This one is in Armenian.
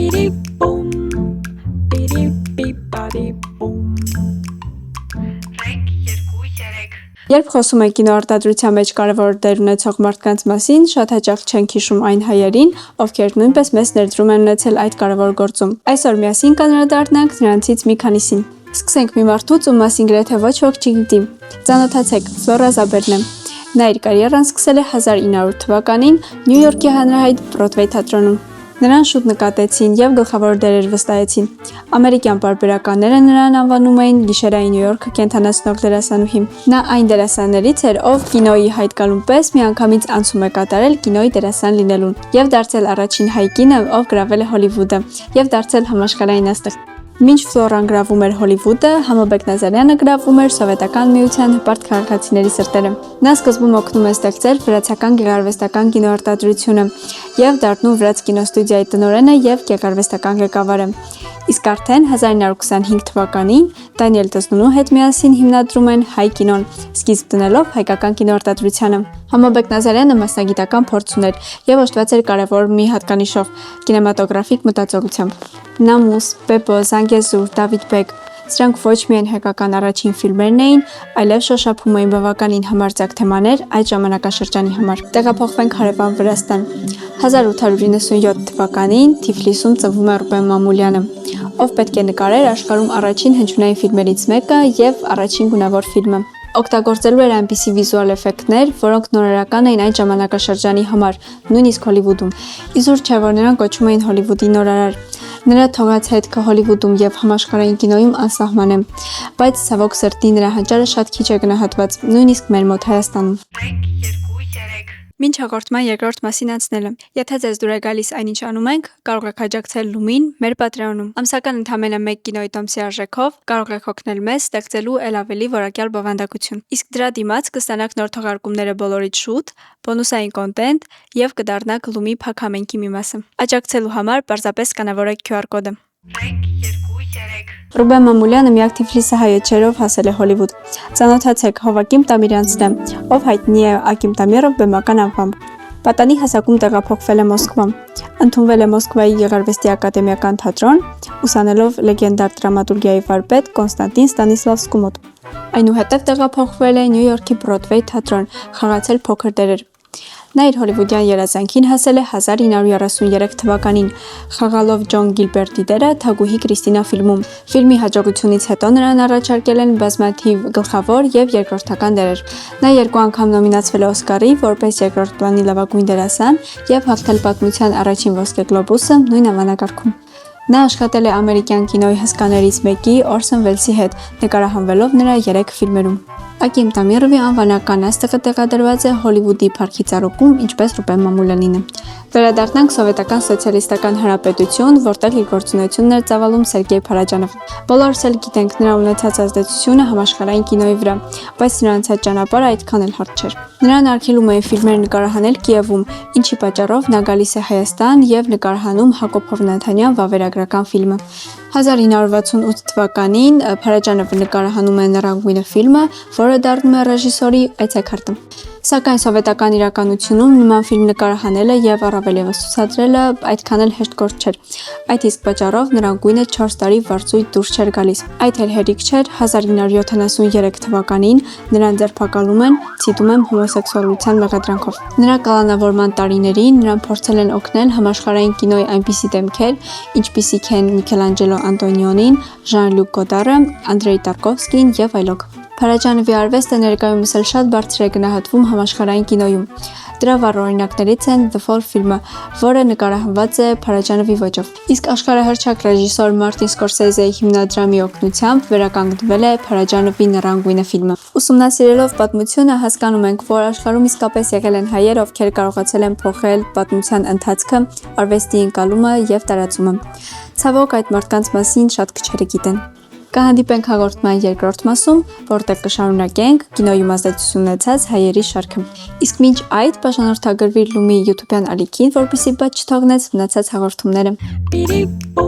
Bidi-boom, bidi-bi-badi-boom. Երբ խոսում ենք կինոարտադրության մեջ կարևոր դեր ունեցող մարդկանց մասին, շատ հաճախ չենք հիշում այն հայերին, ովքեր նույնպես մեծ ներդրում են ունեցել այդ կարևոր գործում։ Այսօր միասին կանդրադառնանք նրանցից մի քանիսին։ Սկսենք մի մարդուց, ում մասին գրեթե ոչ ոք չգիտի։ Ծանոթացեք, Ֆլորա Զաբերն է։ Նա իր կարիերան սկսել է 1900 թվականին Նյու Յորքի հանրահայտ Բրոդվեյ թատրոնում։ Նրան շուտ նկատեցին եւ գլխավոր դերեր վստահեցին։ Ամերիկյան պարբերականները նրան անվանում էին «Գիշերային Նյու Յորքը կենթանացնող դերասանուհի»։ Նա այն դերասաններից էր, ով կինոյի հայտ գալուն պես միանգամից անցում է կատարել կինոյի դերասան լինելուն եւ դարձել առաջին հայ կինը, ով գրավել է Հոլիվուդը եւ դարձել համաշխարհային աստղ։ Մինչ Ֆլորան գրավում էր Հոլիվուդը, Համաբեկ Նազարյանը գրավում էր Սովետական միության հպարտ քաղաքացիների սրտերը։ Նա սկզբում օգնում է ստեղծել վրացական գեղարվեստական կինոարտադրությունը եւ դառնում վրաց կինոստուդիայի տնօրենը եւ գեղարվեստական ղեկավարը։ Իսկ արդեն 1925 թվականին Դանիել Տզնունու հետ միասին հիմնադրում են Հայ կինոն, սկիզբ դնելով հայկական կինոարտադրությանը։ Համաբեկ Նազարյանը մասնագիտական փորձ ուներ եւ օժտված էր կարևոր մի հատկանիշով՝ կինեմատոգրաֆիկ մտածողությամբ։ Նամուս, Պեպո, Զանգեզուր, Դավիթ Բեկ, սրանք ոչ միայն հայկական առաջին ֆիլմերն էին, այլև շոշափում էին բավականին համարձակ թեմաներ այդ ժամանակաշրջանի համար։ Տեղափոխվենք հարևան Վրաստան։ 1897 թվականին Թիֆլիսում ծնվում է Ռուբեն Մամուլյանը, ով պետք է նկարեր աշխարհում առաջին հնչյունային ֆիլմերից մեկը եւ առաջին գունավոր ֆիլմը։ Օգտագործելու էր այնպիսի վիզուալ էֆեկտներ, որոնք նորարարական էին այն ժամանակաշրջանի համար, նույնիսկ Հոլիվուդում։ Իզուր չէ, որ նրան կոչում էին Հոլիվուդի նորարար։ Նրա թողած հետքը Հոլիվուդում եւ համաշխարհային կինոյում անսահման է, բայց ցավոք սրտի նրա հանճարը շատ քիչ է գնահատված, նույնիսկ մեր մոտ Հայաստանում։ Մինչ հաղորդման երկրորդ մասին անցնելը։ Եթե ձեզ դուր է գալիս այնինչ անում ենք, կարող եք աջակցել Լումին մեր Patreon-ում։ Ամսական ընդամենը 1 կինոյի տոմսի արժեքով կարող եք օգնել մեզ ստեղծելու ել ավելի որակյալ բովանդակություն։ Իսկ դրա դիմաց կստանաք նոր թողարկումները բոլորից շուտ, բոնուսային կոնտենտ եւ կդառնաք Լումի փակամենքի մի մասը։ Աջակցելու համար պարզապես կանավորեք QR կոդը։ Ռուբեն Մամուլյանը միակ թիֆլիսահայ էջերով հասել է Հոլիվուդ։ Ծանոթացեք Հովակիմ Տամիրյանցն է, ով հայտնի է Ակիմ Տամիրով բեմական անվամբ։ Պատանի հասակում տեղափոխվել է Մոսկվա։ Ընդունվել է Մոսկվայի Գեղարվեստի ակադեմիական թատրոն, ուսանելով լեգենդար դրամատուրգիայի վարպետ Կոնստանտին Ստանիսլավսկու մոտ։ Այնուհետև տեղափոխվել է Նյու Յորքի Բրոդվեյ թատրոն, խաղացել փոքր դերեր։ Նա իր հոլիվուդյան երազանքին հասել է 1933 թվականին, խաղալով Ջոն Գիլբերտի դերը Թագուհի Կրիստինա ֆիլմում։ Ֆիլմի հաջողությունից հետո նրան առաջարկել են բազմաթիվ գլխավոր եւ երկրորդական դերեր։ Նա 2 անգամ նոմինացվել է Օսկարի որպես երկրորդ պլանի լավագույն դերասան եւ հաղթել պատմության առաջին ոսկե գլոբուսը նույն անվանակարգում։ Նա աշխատել է ամերիկյան կինոյի հսկաներից մեկի Օրսոն Վելսի հետ, նկարահանվելով նրա 3 ֆիլմերում։ Ակիմ Տամիրովի անվանական աստղը տեղադրված է Հոլիվուդի Փարքի ծառուկում, ինչպես Ռուբեն Մամուլյանինը։ Վերադառնանք Սովետական սոցիալիստական հանրապետություն, որտեղ իր գործունեությունն էր ծավալում Սերգեյ Փարաջանովը։ Բոլորս էլ գիտենք նրա ունեցած ազդեցությունը համաշխարհային կինոյի վրա, բայց նրա անցած ճանապարհը այդքան էլ հարթ չէր։ Նրան արգելում էին ֆիլմեր նկարահանել Կիևում, ինչի պատճառով նա գալիս է Հայաստան եւ նկարահանում Հակոբ Հովնանյանյան վավերագրական ֆիլմը։ 1968 թվականին Փարաջանովը նկարահանում է Նռանգույնը ֆիլմը, որը դառնում է ռեժիսորի այցեքարտը։ Սակայն սովետական իրականությունում նման ֆիլմ նկարահանելը եւ առավել եւս ցուցադրելը այդքան էլ հեշտ գործ չէր։ Այդ իսկ պատճառով Նռանգույնը 4 տարի վարձույթ դուրս չէր գալիս։ Այդ էլ հերիք չէր, 1973 թվականին նրան ձերբակալում են, ցիտում են հոմոսեքսուալության մեղադրանքով։ Նրա կալանավորման տարիներին նրան փորձել են օգնել համաշխարհային կինոյի այնպիսի դեմքեր, ինչպիսիք են Միքելանջելո Անտոնիոնին, Ժան-Լյուկ Գոդարը, Անդրեյ Տարկովսկին եւ այլոք։ Փարաջանովի արվեստը ներկայումս էլ շատ բարձր է գնահատվում համաշխարհային կինոյում։ Դրա վառ օրինակներից են The Fall ֆիլմը, որը նկարահանված է Փարաջանովի ոճով։ Իսկ աշխարհահռչակ ռեժիսոր Մարտին Սկորսեզեի հիմնադրամի օգնությամբ վերականգնվել է Փարաջանովի Նռանգույնը ֆիլմը։ Ուսումնասիրելով պատմությունը հասկանում ենք, որ աշխարհում իսկապես եղել են հայեր, ովքեր կարողացել են փոխել պատմության ընթացքը, արվեստի ընկալումը եւ տարածումը։ Ցավոք այդ մարդկանց մասին շատ քչերը գիտեն։ Կհանդիպենք հաղորդման երկրորդ մասում, որտեղ կշարունակենք կինոյում ազդեցություն ունեցած հայերի շարքը։ Իսկ մինչ այդ բաժանորդագրվիր Լումի YouTube-յան ալիքին, որպեսզի բաց չթողնես մնացած հաղորդումները։